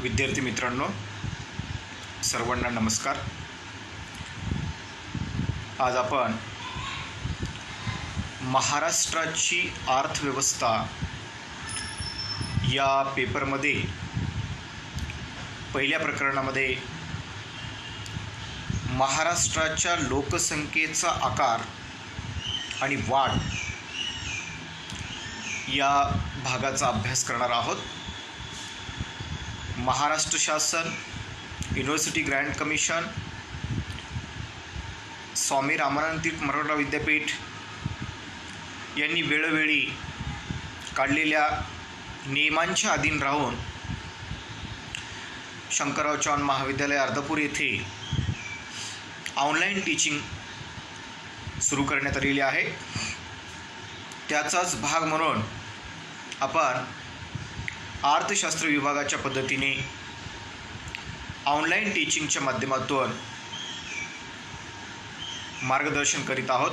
विद्यार्थी मित्रांनो, सर्वांना नमस्कार. आज आपण महाराष्ट्राची अर्थव्यवस्था या पेपरमध्ये पहिल्या प्रकरणामध्ये महाराष्ट्राच्या लोकसंख्येचा आकार आणि वाढ या भागाचा अभ्यास करणार आहोत. महाराष्ट्र शासन, university Grant commission, Swami Ramanand तीर्थ मराठवाडा विद्यापीठ यांनी वेळोवेळी काढलेल्या नियमांच्या अधीन राहून शंकरराव चव्हाण महाविद्यालय अर्धापूर येथे ऑनलाईन टीचिंग सुरू करण्यात आलेली आहे. त्याचाच भाग म्हणून आपण अर्थशास्त्र विभागाच्या पद्धतीने ऑनलाईन टीचिंगच्या माध्यमातून मार्गदर्शन करीत आहोत.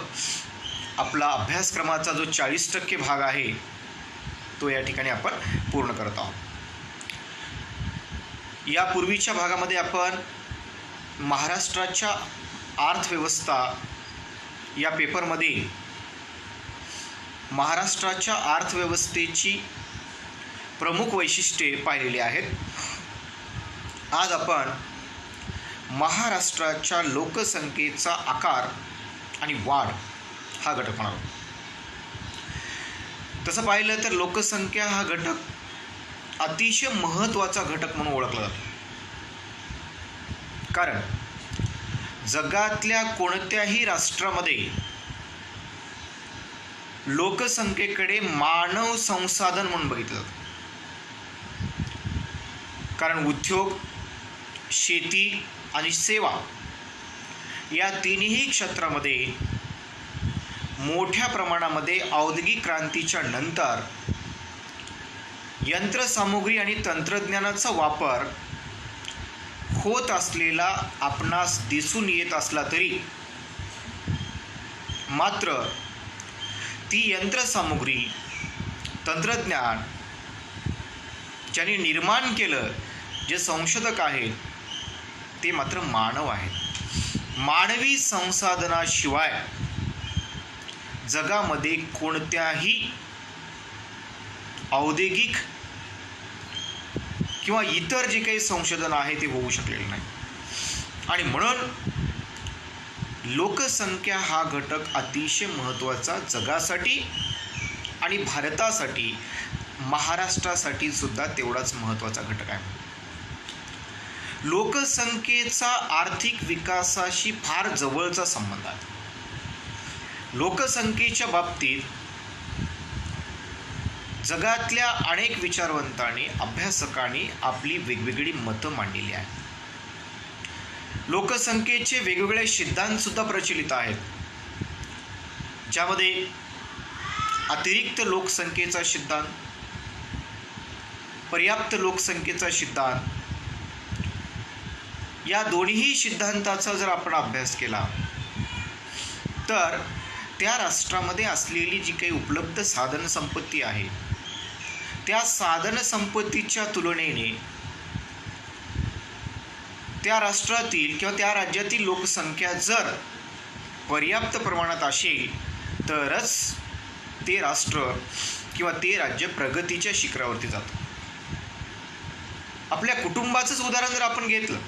आपला अभ्यासक्रमाचा जो 40% भाग आहे तो या ठिकाणी आपण पूर्ण करत आहोत. यापूर्वीच्या भागामध्ये आपण महाराष्ट्राच्या अर्थव्यवस्था या पेपरमध्ये महाराष्ट्राच्या अर्थव्यवस्थेची प्रमुख वैशिष्ट्ये पाहिलेली आहेत. आज आपण महाराष्ट्राच्या लोकसंख्येचा आकार आणि वाढ हा घटक पाहणार आहोत. तसं पाहिलं तर लोकसंख्या हा घटक अतिशय महत्त्वाचा घटक म्हणून ओळखला जातो. कारण जगातल्या कोणत्याही राष्ट्रामध्ये लोकसंख्येकडे मानव संसाधन म्हणून बघितलं जातं. कारण उद्योग, शेती आणि सेवा या तिन्ही क्षेत्रामध्ये मोठ्या प्रमाणामध्ये औद्योगिक क्रांतीच्या नंतर यंत्रसामुग्री आणि तंत्रज्ञानाचा वापर होत असलेला आपणास दिसून येत असला तरी मात्र ती यंत्रसामुग्री, तंत्रज्ञान ज्यांनी निर्माण केलं, जे संशोधक आहेत ते मात्र मानव आहेत. मानवी संसाधनाशिवाय जगामध्ये कोणत्याही औद्योगिक किंवा इतर जे काही संशोधन आहे ते होऊ शकलेलं नाही. आणि म्हणून लोकसंख्या हा घटक अतिशय महत्त्वाचा जगासाठी आणि भारतासाठी, महाराष्ट्रासाठी सुद्धा तेवढाच महत्त्वाचा घटक आहे. लोकसंख्येचा आर्थिक विकासाशी फार जवळचा संबंध आहे. लोकसंख्येच्या बाबतीत जगातल्या अनेक विचारवंतांनी, अभ्यासकांनी आपली वेगवेगळी मतं मांडलेली आहेत. लोकसंख्येचे वेगवेगळे सिद्धांत सुद्धा प्रचलित आहेत, ज्यामध्ये अतिरिक्त लोकसंख्येचा सिद्धांत, पर्याप्त लोकसंख्येचा सिद्धांत, या दोन्ही सिद्धांताचा जर आपण अभ्यास केला तर त्या राष्ट्रामध्ये असलेली जी काही उपलब्ध साधन संपत्ती आहे त्या साधन संपत्तीच्या तुलनेने त्या राष्ट्रातील किंवा त्या राज्यातील लोकसंख्या जर पर्याप्त प्रमाणात असेल तरच ते राष्ट्र किंवा ते राज्य प्रगतीच्या शिखरावरती जातं. आपल्या कुटुंबाचंच उदाहरण जर आपण घेतलं,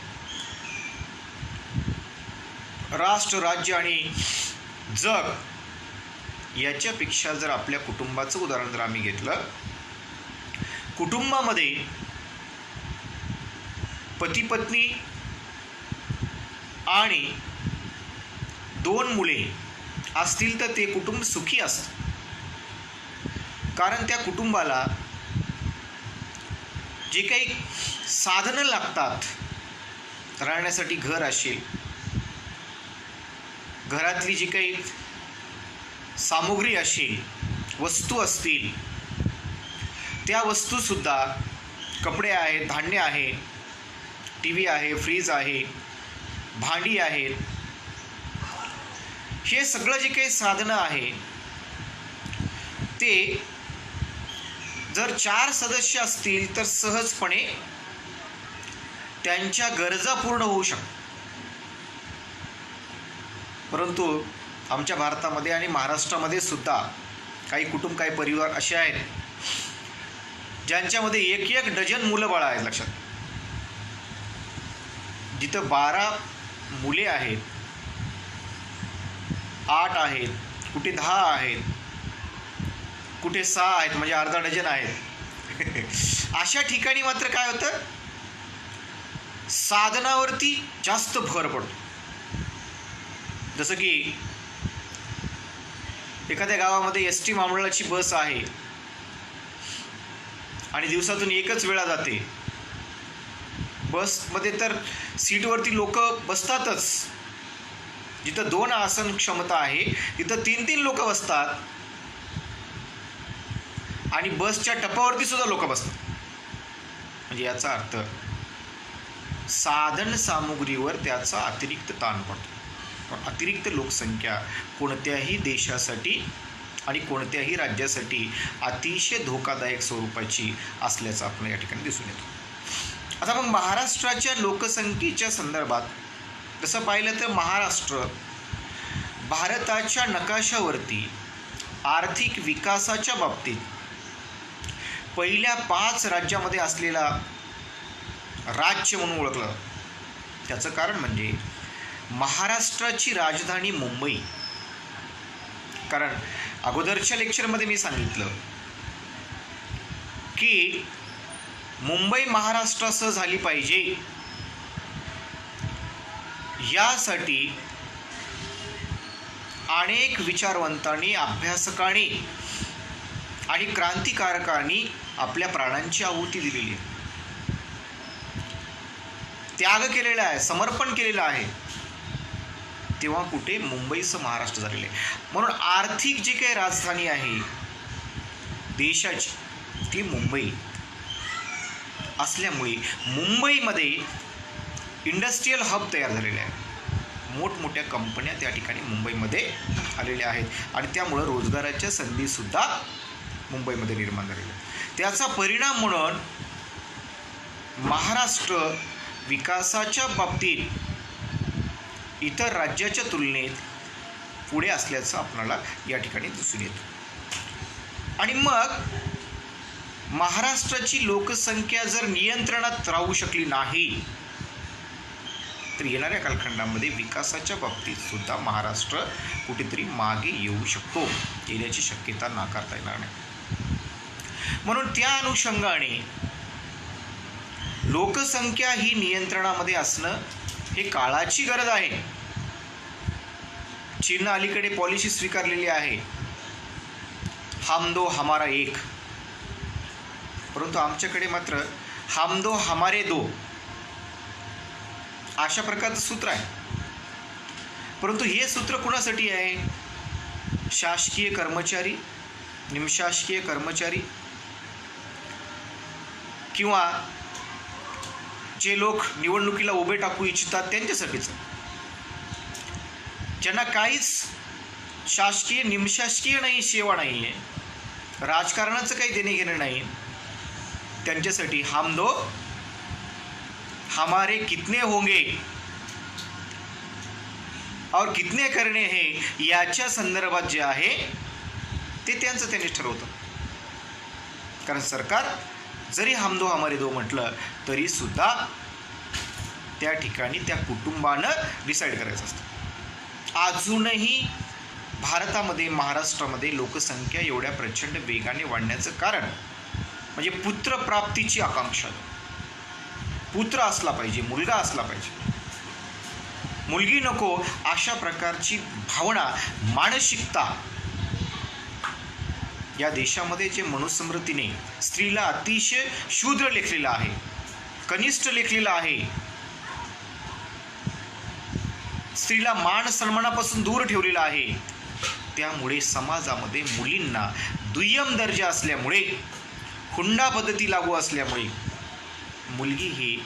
राष्ट्र, राज्य आणि जग याच्यापेक्षा जर आपल्या कुटुंबाचं उदाहरण जर आम्ही घेतलं, कुटुंबामध्ये पती पत्नी आणि 2 मुले असतील तर ते कुटुंब सुखी असतं. कारण त्या कुटुंबाला जे काही साधनं लागतात, राहण्यासाठी घर असेल, घरातली जी काही सामुग्री असेल, वस्तू असतील, त्या वस्तूसुद्धा, कपडे आहेत, धान्य आहे, टी व्ही आहे, फ्रीज आहे, भांडी आहेत, हे सगळं जे काही साधनं आहे ते जर 4 सदस्य असतील तर सहजपणे त्यांच्या गरजा पूर्ण होऊ शकतात. परंतु आमच्या भारतामध्ये आणि महाराष्ट्रामध्ये सुद्धा काही कुटुंब, काही परिवार असे आहेत ज्यांच्यामध्ये एक एक डझन मुलं बाळं आहेत. लक्षात, जिथं 12 मुले आहेत, 8 आहेत, कुठे 10 आहेत, कुठे 6 आहेत, म्हणजे अर्धा डझन आहेत. अशा ठिकाणी मात्र काय होतं, साधनावरती जास्त भर पडतो. जसं की एखाद्या गावामध्ये एस.टी. महामंडळाची बस आहे आणि दिवसातून एकच वेळा जाते. बसमध्ये तर सीटवरती लोक बसतातच. जिथं 2 आसन क्षमता आहे तिथं 3-3 लोक बसतात आणि बसच्या टपावरती सुद्धा लोक बसतात. म्हणजे याचा अर्थ साधन सामुग्रीवर त्याचा अतिरिक्त ताण पडतो. अतिरिक्त लोकसंख्या कोणत्याही देशासाठी आणि कोणत्याही राज्यासाठी अतिशय धोकादायक स्वरूपाची असल्याचं आपल्याला या ठिकाणी दिसून येतो. आता मग महाराष्ट्राच्या लोकसंख्येच्या संदर्भात तसं पाहिलं तर महाराष्ट्र भारताच्या नकाशावरती आर्थिक विकासाच्या बाबतीत पहिल्या 5 राज्यामध्ये असलेला राज्य म्हणून ओळखलं. त्याचं कारण म्हणजे महाराष्ट्राची राजधानी मुंबई. कारण अगोदरच्या लेक्चरमध्ये मी सांगितलं की मुंबई महाराष्ट्रासह झाली पाहिजे, यासाठी अनेक विचारवंतांनी, अभ्यासकांनी आणि क्रांतिकारकांनी आपल्या प्राणांची आहुती दिलेली आहे, त्याग केलेला आहे, समर्पण केलेलं आहे. तेव्हा कुठे मुंबईचं महाराष्ट्र झालेलं आहे. म्हणून आर्थिक जी काही राजधानी आहे देशाची ती मुंबई असल्यामुळे मुंबईमध्ये इंडस्ट्रीयल हब तयार झालेले आहे. मोठमोठ्या कंपन्या त्या ठिकाणी मुंबईमध्ये आलेल्या आहेत आणि त्यामुळं रोजगाराच्या संधीसुद्धा मुंबईमध्ये निर्माण झालेल्या आहेत. त्याचा परिणाम म्हणून महाराष्ट्र विकासाच्या बाबतीत इतर राज्याच्या तुलनेत पुढे असल्याचं आपल्याला या ठिकाणी दिसून येतं. आणि मग महाराष्ट्राची लोकसंख्या जर नियंत्रणात राहू शकली नाही तर येणाऱ्या कालखंडामध्ये विकासाच्या बाबतीत सुद्धा महाराष्ट्र कुठेतरी मागे येऊ शकतो, येण्याची शक्यता नाकारता येणार नाही. म्हणून त्या अनुषंगाने लोकसंख्या ही नियंत्रणामध्ये असणं हे काळाची गरज आहे. चीननं अलीकडे पॉलिसी स्वीकारलेली आहे, हम दो हमारा एक. परंतु आमच्याकडे मात्र हम दो हमारे दो अशा प्रकारचं सूत्र आहे. परंतु हे सूत्र कुणासाठी आहे? शासकीय कर्मचारी, निमशासकीय कर्मचारी किंवा जे लोक निवडणुकीला उभे टाकू इच्छितात त्यांच्यासाठीच. ज्यांना काहीच शासकीय निमशासकीय नाही, सेवा नाही आहे, राजकारणाचं काही देणे घेणं नाही, त्यांच्यासाठी हम दो हमारे कितने होंगे और कितने करणे हे याच्या संदर्भात जे आहे ते त्यांचं त्यांनीच ठरवतं. कारण सरकार जरी हम दो हमारे दो म्हटलं तरी सुद्धा त्या ठिकाणी त्या कुटुंबानं डिसाईड करायचं असतं. अजूनही भारतामध्ये, महाराष्ट्रामध्ये लोकसंख्या एवढ्या प्रचंड वेगाने वाढण्याचं कारण म्हणजे पुत्रप्राप्तीची आकांक्षा. पुत्र असला पाहिजे, मुलगा असला पाहिजे, मुलगी नको अशा प्रकारची भावना, मानसिकता या देशामध्ये जे मनुस्मृतीने स्त्रीला अतिशय शूद्र लेखलेलं आहे, कनिष्ठ लेखलेलं आहे, स्त्रीला मान सन्मानापासून दूर ठेवलेलं आहे. त्यामुळे समाजामध्ये मुलींना दुय्यम दर्जा असल्यामुळे, हुंडा पद्धती लागू असल्यामुळे मुलगी ही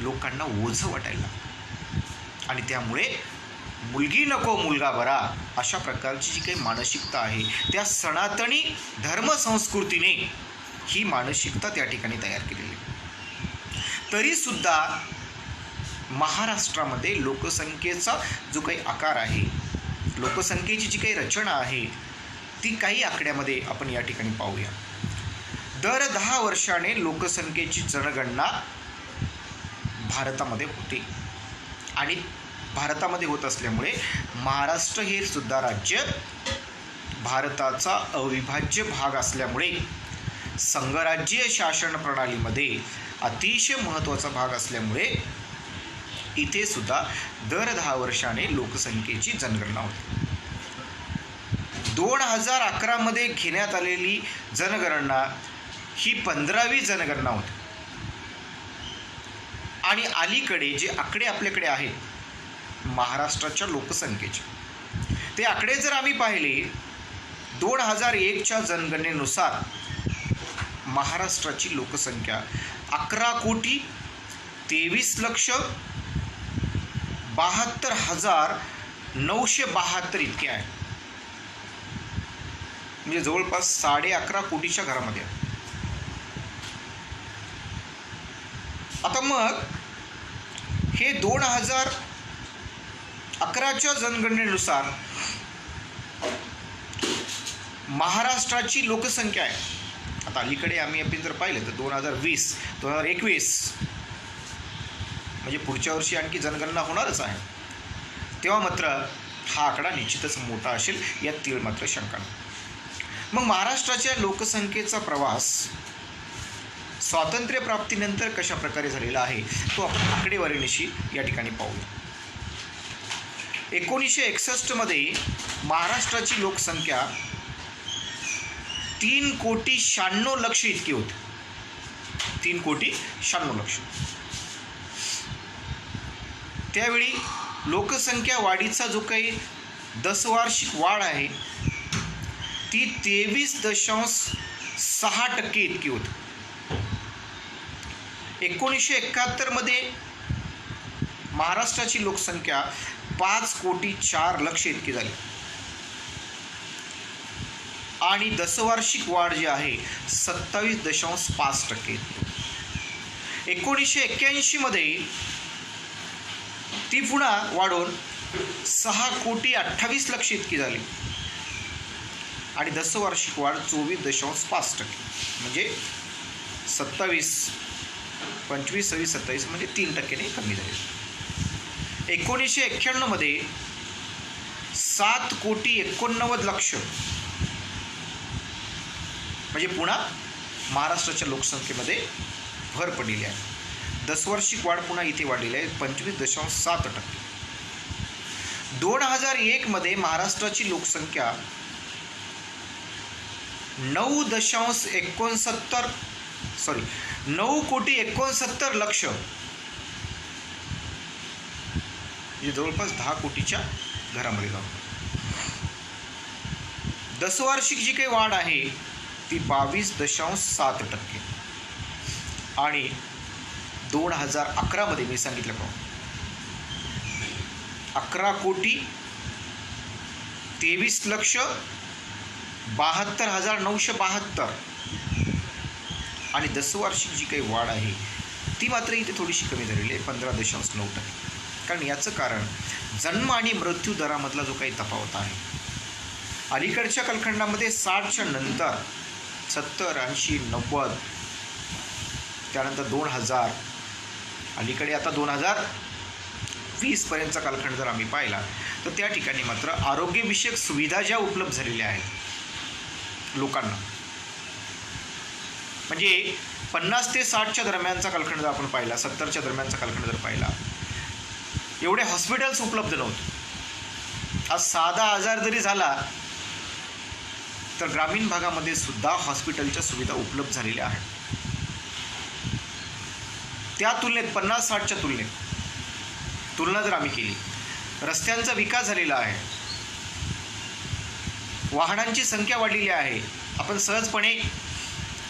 लोकांना ओझं वाटायला आणि त्यामुळे मुलगी नको मुलगा बरा अशा प्रकारची जी काही मानसिकता आहे त्या सनातनी धर्मसंस्कृतीने ही मानसिकता त्या ठिकाणी तयार केलेली. तरीसुद्धा महाराष्ट्रामध्ये लोकसंख्येचा जो काही आकार आहे, लोकसंख्येची जी काही रचना आहे, ती काही आकड्यामध्ये आपण या ठिकाणी पाहूया. दर 10 वर्षाने लोकसंख्येची जनगणना भारतामध्ये होते आणि भारतामध्ये होत असल्यामुळे महाराष्ट्र हे सुद्धा राज्य भारताचा अविभाज्य भाग असल्यामुळे संघराज्य शासन प्रणालीमध्ये अतिशय महत्त्वाचा भाग असल्यामुळे इथे सुद्धा दर 10 वर्षाने लोकसंख्येची जनगणना होते. 2011 मध्ये घेण्यात आलेली जनगणना ही 15वी जनगणना होती आणि अलीकडे जे आकडे आपल्याकडे आहेत महाराष्ट्राच्या लोकसंख्येचे, ते आकडे जर आम्ही पाहिले 2001च्या जनगणनेनुसार महाराष्ट्राची लोकसंख्या 11,72,972 इतकी आहे. म्हणजे जवळपास 11.5 कोटीच्या घरामध्ये. आता मग हे 2011च्या जनगणनेनुसार महाराष्ट्राची लोकसंख्या आहे. आता अलीकडे आपण जर पाहिलं तर 2021 म्हणजे पुढच्या वर्षी आणखी जनगणना होणारच आहे, तेव्हा मात्र हा आकडा निश्चितच मोठा असेल, यात तीळ मात्र शंका नाही. मग महाराष्ट्राच्या लोकसंख्येचा प्रवास स्वातंत्र्यप्राप्तीनंतर कशा प्रकारे झालेला आहे तो आपण आकडेवारीनिशी या ठिकाणी पाहूया. 1961 मध्ये महाराष्ट्राची लोकसंख्या 3,96,00,000 इतकी होती. 3,96,00,000. त्यावेळी लोकसंख्या वाढीचा जो काही 10 वार्षिक वाढ आहे ती 23.6% इतकी होती. 1971 मध्ये महाराष्ट्राची लोकसंख्या 5,04,00,000 इतकी झाली आणि 10 वार्षिक वाढ जी आहे 27.5%. 1981 मध्ये ती पुन्हा वाढून 6,28,00,000 इतकी झाली आणि 10 वार्षिक वाढ 24.5%. म्हणजे 27, 25, 26, 27 म्हणजे 3% कमी झाली. 1991 मध्ये 7,89,00,000 म्हणजे पुन्हा महाराष्ट्राच्या लोकसंख्येमध्ये भर पडलेली आहे. 10 वार्षिक वाढ पुन्हा इथे वाढलेली आहे 25.7%. 2001 मध्ये महाराष्ट्राची लोकसंख्या 9,69,00,000 म्हणजे जवळपास 10 कोटीच्या घरामध्ये जाऊ. 10 वार्षिक जी काही वाढ आहे ती 22.7% आणि 2011 मध्ये मी सांगितलं पाहू 11,23,72,972 आणि 10 वार्षिक जी काही वाढ आहे ती मात्र इथे थोडीशी कमी झालेली आहे 15.9%. कारण याचं कारण जन्म आणि मृत्यू दरामधला जो काही तफावत आहे अलीकडच्या कालखंडामध्ये 60च्या नंतर 70, 80, 90 त्यानंतर 2000 अलीकडे आता 2020 पर्यंतचा कालखंड जर आम्ही पाहिला तर त्या ठिकाणी मात्र आरोग्यविषयक सुविधा ज्या उपलब्ध झालेल्या आहेत लोकांना, म्हणजे 50 ते 60च्या दरम्यानचा कालखंड जर आपण पाहिला, 70च्या दरम्यानचा कालखंड जर पाहिला, एवढे हॉस्पिटल्स उपलब्ध नव्हते. आज साधा आजार जरी झाला तर ग्रामीण भागामध्ये सुद्धा हॉस्पिटलच्या सुविधा उपलब्ध झालेल्या आहेत. त्या तुलनेत 50-60च्या तुलना जर आम्ही केली, रस्त्यांचा विकास झालेला आहे, वाहनांची संख्या वाढलेली आहे, आपण सहजपणे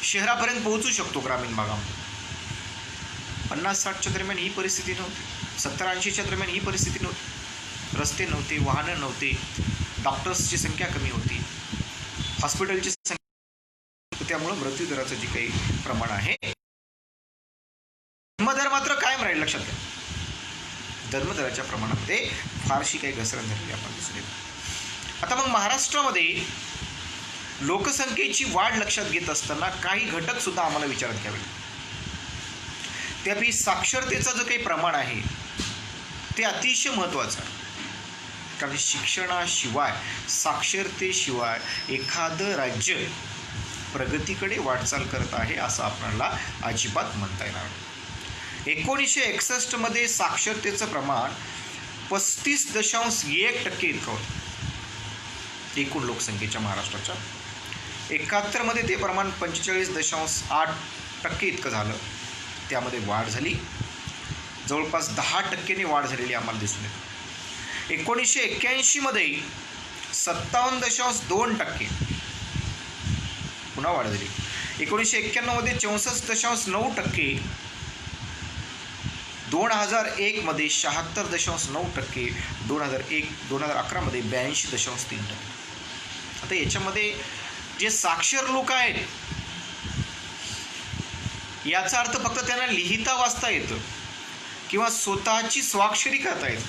शहरापर्यंत पोहोचू शकतो ग्रामीण भागामध्ये. 50-60च्या दरम्यान ही परिस्थिती नव्हती, 70-80च्या दरम्यान ही परिस्थिती नव्हती. रस्ते नव्हते, वाहनं नव्हते, डॉक्टर्सची संख्या कमी होती, हॉस्पिटलची संख्या, त्यामुळं मृत्यूदराचं जे काही प्रमाण आहे, जन्मदर मात्र कायम राहील. लक्षात घ्या, जन्मदराच्या प्रमाणामध्ये फारशी काही घसरण झालेली आपण दिसून येतो. आता मग महाराष्ट्रामध्ये लोकसंख्येची वाढ लक्षात घेत असताना काही घटक सुद्धा आम्हाला विचारात घ्यावे. त्यापैकी साक्षरतेचं जो काही प्रमाण आहे ते अतिशय महत्त्वाचं आहे. कारण शिक्षणाशिवाय, साक्षरतेशिवाय एखादं राज्य प्रगतीकडे वाटचाल करत आहे असं आपल्याला अजिबात म्हणता येणार नाही. 1961 साक्षरतेचं प्रमाण 35.1% इतकं होतं एकूण लोकसंख्येच्या महाराष्ट्राच्या. 71 ते प्रमाण 45.8% इतकं झालं. त्यामध्ये वाढ झाली, जवळपास 10% वाढ झालेली आम्हाला दिसून येते. 1981 57.2% पुन्हा वाढ झाली. 1991 64.9%, 2001 76.9%, 2011 82.3%. आता याच्यामध्ये जे साक्षर लोक आहेत याचा अर्थ फक्त त्यांना लिहिता वाचता येतं किंवा स्वतःची स्वाक्षरी करता येतं.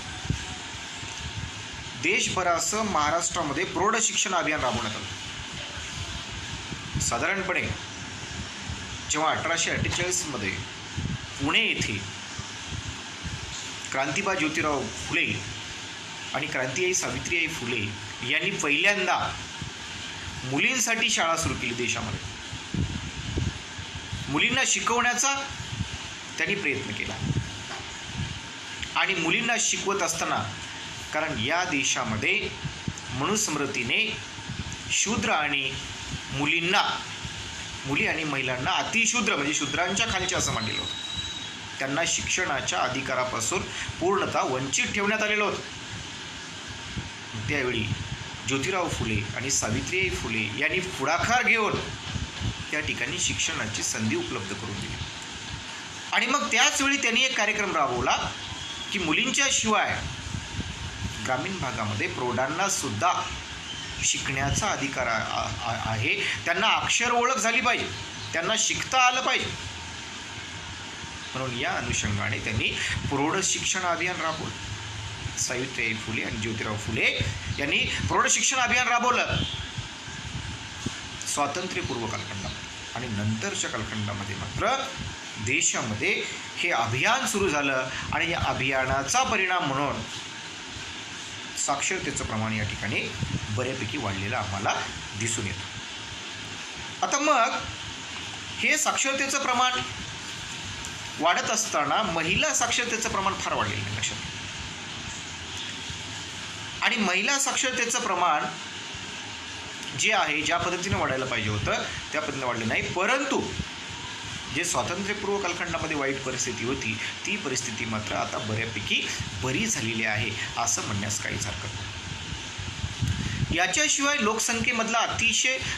देशभरासह महाराष्ट्रामध्ये प्रौढ शिक्षण अभियान राबवण्यात आलं. साधारणपणे जेव्हा 1848 पुणे येथे क्रांतिबा ज्योतिराव फुले आणि क्रांतिआई सावित्रीबाई फुले यांनी पहिल्यांदा मुलींसाठी शाळा सुरू केली देशामध्ये. मुलींना शिकवण्याचा त्यांनी प्रयत्न केला. आणि मुलींना शिकवत असताना, कारण या देशामध्ये मनुस्मृतीने शूद्र आणि मुलींना, मुली आणि महिलांना अतिशूद्र म्हणजे शूद्रांच्या खालचे असं मानलेलं होतं. त्यांना शिक्षणाच्या अधिकारापासून पूर्णतः वंचित ठेवण्यात आलेलं होतं. त्यावेळी ज्योतिराव फुले आणि सावित्रीबाई फुले यांनी पुढाकार घेऊन त्या ठिकाणी शिक्षणाची संधी उपलब्ध करून दिली. आणि मग त्याचवेळी त्यांनी एक कार्यक्रम राबवला की मुलींच्या शिवाय ग्रामीण भागामध्ये प्रौढांना सुद्धा शिकण्याचा अधिकार आहे. त्यांना अक्षर ओळख झाली पाहिजे, त्यांना शिकता आलं पाहिजे. म्हणून या अनुषंगाने त्यांनी प्रौढ शिक्षण अभियान राबवलं. सावित्रीबाई फुले आणि ज्योतिराव फुले यांनी प्रौढ शिक्षण अभियान राबवलं स्वातंत्र्यपूर्व कालखंडामध्ये. आणि नंतरच्या कालखंडामध्ये मात्र देशामध्ये हे अभियान सुरू झालं आणि या अभियानाचा परिणाम म्हणून साक्षरतेचं प्रमाण या ठिकाणी बऱ्यापैकी वाढलेलं आम्हाला दिसून येतं. आता मग हे साक्षरतेचं प्रमाण वाढत असताना महिला साक्षरतेचं प्रमाण फार वाढलेलं आहे लक्षात. आणि महिला साक्षरतेचं प्रमाण जे आहे ज्या पद्धतीने वाढायला पाहिजे होतं त्या पद्धतीने वाढले नाही. परंतु जे स्वातंत्र्यपूर्व कालखंडामध्ये वाईट परिस्थिती होती ती परिस्थिती मात्र आता बऱ्यापैकी बरी झालेली आहे असं म्हणण्यास काहीच हरकत नाही. याच्याशिवाय लोकसंख्येमधला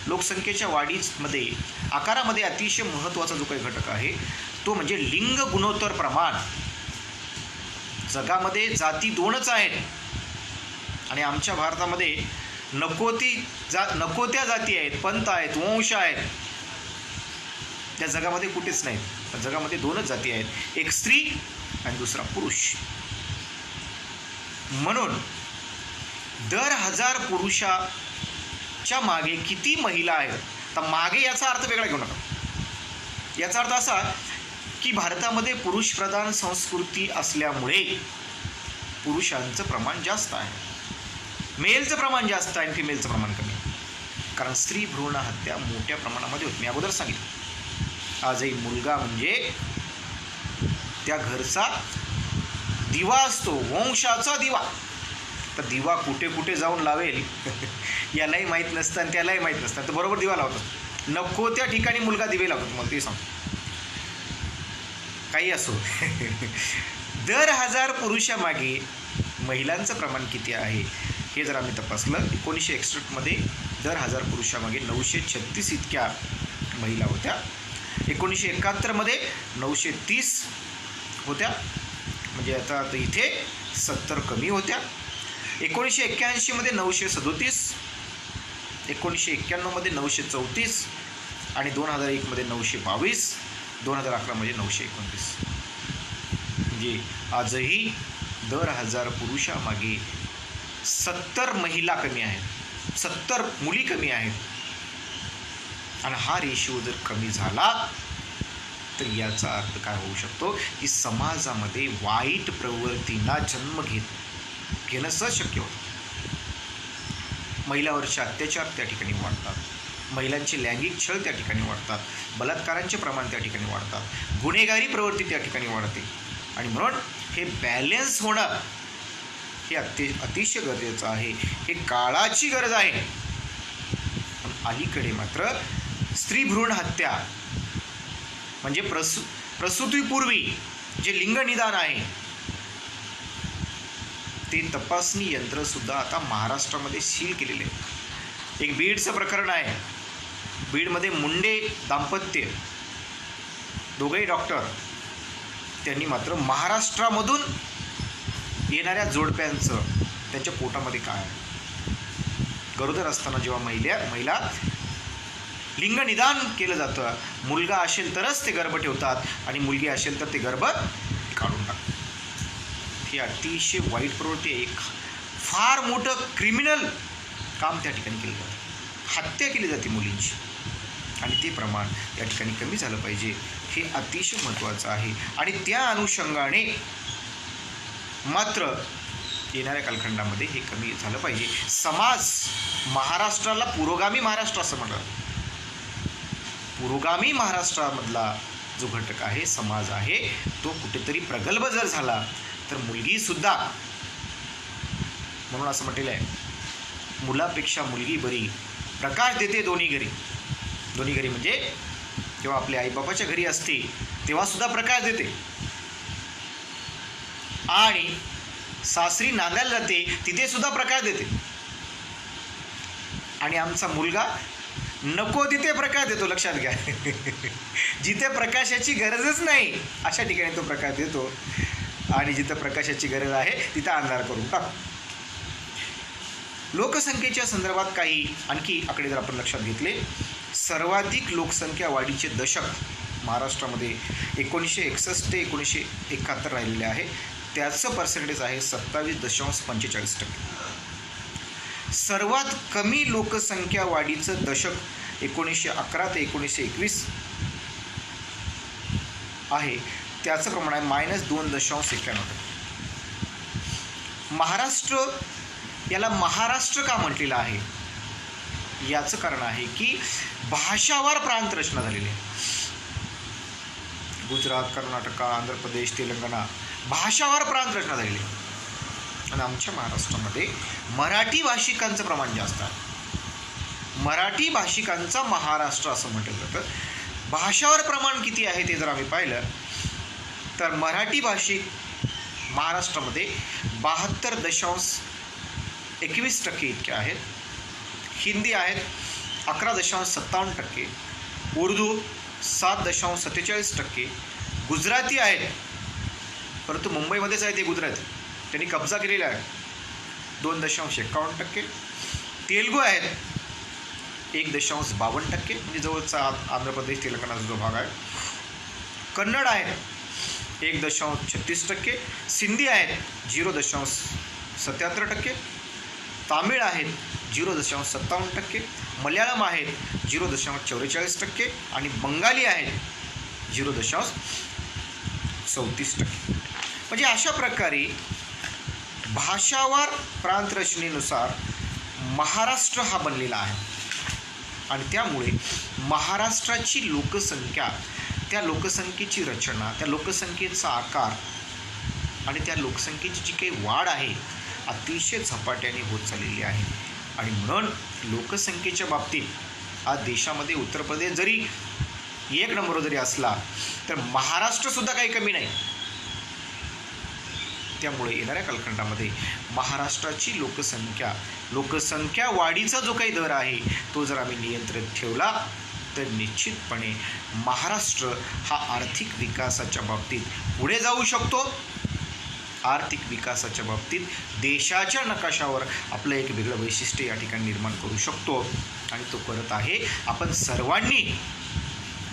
लोकसंख्येच्या वाढीमध्ये आकारामध्ये अतिशय महत्त्वाचा जो काही घटक आहे तो म्हणजे लिंग गुणोत्तर प्रमाण. जगामध्ये जाती 2च आहेत आणि आमच्या भारतामध्ये नको त्या जाती आहेत, पंथ आहेत, वंश आहेत. त्या जगामध्ये कुठेच नाहीत. पण जगामध्ये 2च जाती आहेत, एक स्त्री आणि दुसरा पुरुष. म्हणून दर 1000 पुरुषाच्या मागे किती महिला आहेत. तर मागे याचा अर्थ वेगळा घेऊ नका. याचा अर्थ असा की भारतामध्ये पुरुष प्रधान संस्कृती असल्यामुळे पुरुषांचं प्रमाण जास्त आहे, मेलचं प्रमाण जास्त आहे आणि फिमेलचं प्रमाण कमी. कारण स्त्री भ्रूण हत्या मोठ्या प्रमाणामध्ये होत. मी अगोदर सांगितलं आजही मुलगा म्हणजे त्या घरचा दिवा असतो, वंशाचा दिवा. तर दिवा कुठे कुठे जाऊन लावेल यालाही माहीत नसतं आणि त्यालाही माहीत नसतं, तर बरोबर दिवा लावतो. नको त्या ठिकाणी मुलगा दिवे लावतो. तुम्हाला ते सांगतो. काही असो दर 1000 पुरुषामागे महिलांचं प्रमाण किती आहे हे जर आम्ही तपासलं. 1961 दर 1000 पुरुषामागे 936 इतक्या महिला होत्या. 1971 930 होत्या, म्हणजे आता इथे 70 कमी होत्या. 1981 937, 1991 934 आणि 2001 922, 2011 929. म्हणजे आजही दर 1000 पुरुषामागे 70 महिला कमी आहेत, 70 मुली कमी आहेत. आणि हा रेशिओ जर कमी झाला तर याचा अर्थ काय होऊ शकतो की समाजामध्ये वाईट प्रवृत्तींना जन्म घेणं शक्य होतं. महिलांवरचे अत्याचार त्या ठिकाणी वाढतात, महिलांचे लैंगिक छळ त्या ठिकाणी वाढतात, बलात्कारांचे प्रमाण त्या ठिकाणी वाढतात, गुन्हेगारी प्रवृत्ती त्या ठिकाणी वाढते. आणि म्हणून हे बॅलन्स होणं हे अतिशय गरजेचं आहे, हे काळाची गरज आहे. पण अलीकडे मात्र स्त्री भ्रूण हत्या म्हणजे प्रसूतीपूर्वी जे लिंग निदान आहे ते तपासणी यंत्रसुद्धा आता महाराष्ट्रामध्ये सील केलेले आहे. एक बीडचं प्रकरण आहे. बीडमध्ये मुंडे दाम्पत्य, दोघेही डॉक्टर, त्यांनी मात्र महाराष्ट्रामधून येणाऱ्या जोडप्यांचं त्यांच्या पोटामध्ये काय आहे, गरोदर असताना जेव्हा महिला लिंग निदान केलं जातं, मुलगा असेल तरच ते गर्भ ठेवतात आणि मुलगी असेल तर ते गर्भ काढून टाकतात. ही अतिशय वाईट प्रवृत्ती आहे. एक फार मोठं क्रिमिनल काम त्या ठिकाणी केलं जातं, हत्या केली जाते मुलींची. आणि ते प्रमाण या ठिकाणी कमी झालं पाहिजे, हे अतिशय महत्त्वाचं आहे. आणि त्या अनुषंगाने मात्र येणाऱ्या कालखंडामध्ये हे कमी झालं पाहिजे. समाज महाराष्ट्राला पुरोगामी महाराष्ट्र असं म्हणतात. पुरोगामी महाराष्ट्रामधला जो घटक आहे, समाज आहे, तो कुठेतरी प्रगल्भ जर झाला तर मुलगीसुद्धा, म्हणून असं म्हटलेलं आहे, मुलापेक्षा मुलगी बरी, प्रकाश देते दोन्ही घरी. दोन्ही घरी म्हणजे जेव्हा आपल्या आईबापाच्या घरी असते तेव्हासुद्धा प्रकाश देते, आणि सासरी नांदायला जाते तिथे सुद्धा प्रकाश देते. आणि आमचा मुलगा नको तिथे प्रकाश देतो, लक्षात घ्या. जिथे प्रकाशाची गरजच नाही अशा ठिकाणी तो प्रकाश देतो, आणि जिथं प्रकाशाची गरज आहे तिथं अंधार करून टाकतो. लोकसंख्येच्या संदर्भात काही आणखी आकडे जर आपण लक्षात घेतले, सर्वाधिक लोकसंख्या वाढीचे दशक महाराष्ट्रामध्ये 1961 ते 1971 राहिलेले आहे. त्याचं पर्सेंटेज आहे 27.45%. सर्वात कमी लोकसंख्या वाढीचं दशक 1911 ते 1921 आहे. त्याचं प्रमाण आहे -2.91%. महाराष्ट्र याला महाराष्ट्र का म्हटलेलं आहे, याचं कारण आहे की भाषावार प्रांत रचना झालेली आहे. गुजरात, कर्नाटक, आंध्र प्रदेश, तेलंगणा भाषावार प्रांत रचना झालेली आहे. आणि आमच्या महाराष्ट्रामध्ये मराठी भाषिकांचं प्रमाण जास्त आहे. मराठी भाषिकांचा महाराष्ट्र असं म्हटलं जातं. भाषावर प्रमाण किती आहे ते जर आम्ही पाहिलं तर मराठी भाषिक महाराष्ट्रामध्ये 72.21% इतके आहेत. हिंदी आहेत 11.57%, उर्दू 7.47%, गुजराती आहेत, परंतु मुंबईमध्येच आहे ते गुजराती, त्यांनी कब्जा केलेला आहे, 2.51%, तेलुगू आहेत 1.52%, म्हणजे जवळचा आंध्र प्रदेश तेलंगणाचा जो भाग आहे, कन्नड आहेत 1.36%, सिंधी आहेत 0.77%, तामिळ आहेत 0.57%, मल्याळम आहेत 0.44% आणि बंगाली आहेत 0.34%. म्हणजे अशा प्रकारे भाषावार प्रांत रचनेनुसार महाराष्ट्र हा बनलेला आहे. आणि त्यामुळे महाराष्ट्राची लोकसंख्या, त्या लोकसंख्येची रचना, त्या लोकसंख्येचा आकार आणि त्या लोकसंख्येची जी काही वाढ आहे अतिशय झपाट्याने होत चाललेली आहे. आणि म्हणून लोकसंख्येच्या बाबतीत आज देशामध्ये उत्तर प्रदेश जरी 1 नंबरवर जरी असला तर महाराष्ट्रसुद्धा काही कमी नाही. त्यामुळे येणाऱ्या कालखंडामध्ये महाराष्ट्राची लोकसंख्या वाढीचा जो काही दर आहे तो जर आम्ही नियंत्रित ठेवला तर निश्चितपणे महाराष्ट्र हा आर्थिक विकासाच्या बाबतीत पुढे जाऊ शकतो. आर्थिक विकासाच्या बाबतीत देशाच्या नकाशावर आपलं एक वेगळं वैशिष्ट्य या ठिकाणी निर्माण करू शकतो आणि तो करत आहे. आपण सर्वांनी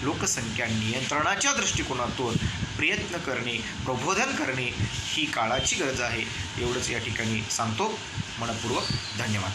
लोकसंख्या नियंत्रणाच्या दृष्टिकोनातून प्रयत्न करणे, प्रबोधन करणे ही काळाची गरज आहे. एवढंच या ठिकाणी सांगतो. मनपूर्वक धन्यवाद.